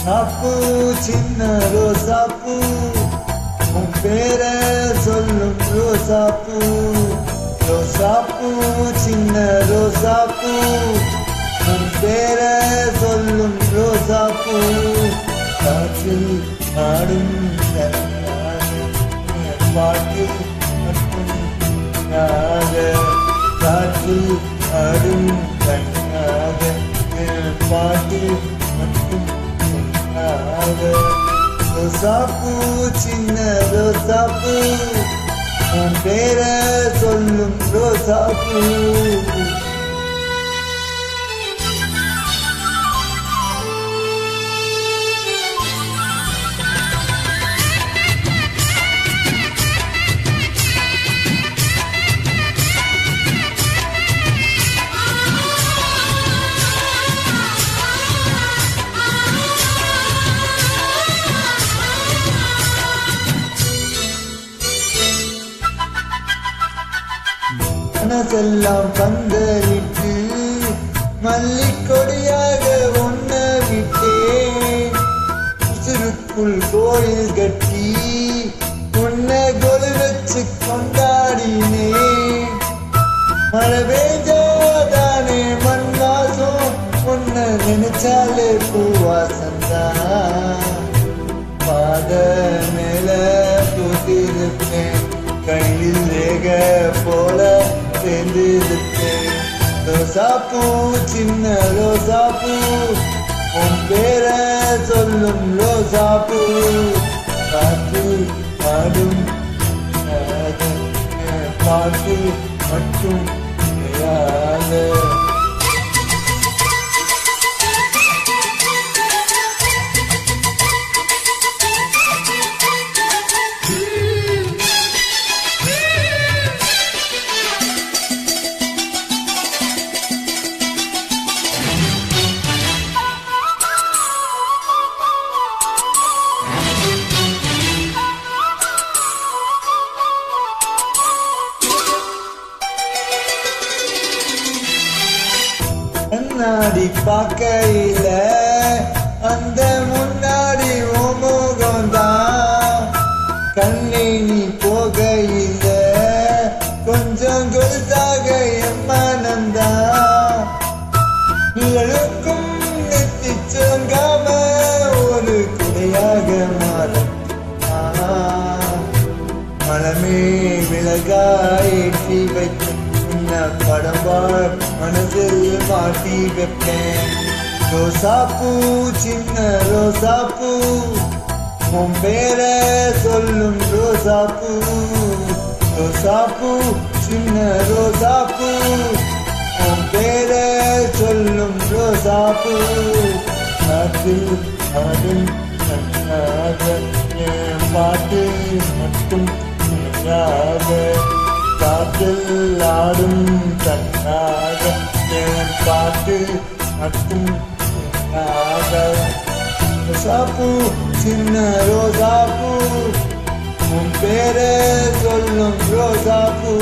ரோசாப்பூ சின்ன ரோசாப்பூ உன் பேர சொல்லும் ரோசாப்பூ. ரோசாப்பூ சின்ன ரோசாப்பூ உன் பேர சொல்லும் ரோசாப்பூ. காற்றில் ஆடும் பாட்டு மட்டும் காற்றில் ஆடும் கண்ணாக பாட்டு மட்டும் ரோசாப்பூ சின்ன ரோசாப்பூ உன் பேர சொல்லும் ரோசாப்பூ. மனசெல்லாம் பந்தலிட்டு மல்லிக்கொடியாக ஒன்ன விட்டேன். உசுருக்குள் கோயில் கட்டி உன்னை கொலு வச்சு கொண்டாடினேன். மழை பெய்ஞ்சாதானே மண் வாசம் உன்னை நினைச்சாலே பூவாசந்தான். பாத மேல பூத்திருப்பேன் கையில் ரேக போல சேர்ந்திருப்பேன். ரோசாப்பூ சின்ன ரோசாப்பூ உன் பேர சொல்லும் ரோசாப்பூ. காற்று ஆடும் பாட்டு மட்டும் கண்ணாடி பார்க்கையில அந்த முன்னாடி முகம்தான். கண்ணை நீ போகையில கொஞ்சம் கொலுசாக என் மனம்தான். நிழலுக்கும் நெத்தி சொங்காம ஒரு குடையாக மாறும். மனமே விலகாயேற்றி வைக்கும் படம்பார் மனதில் மாட்டி வைப்பேன். ரோசாப்பூ சின்ன ரோசாப்பூ உன் பேர சொல்லும் ரோசாப்பூ. ரோசாப்பூ சின்ன ரோசாப்பூ உன் பேர சொல்லும் ரோசாப்பூ. காற்றில் ஆடும் பாட்டு மட்டும் காற்றில் ஆடும் கண்ணாக என் பாட்டு மட்டும் ரோசாப்பூ சின்ன ரோசாப்பூ உன் பேர சொல்லும் ரோசாப்பூ.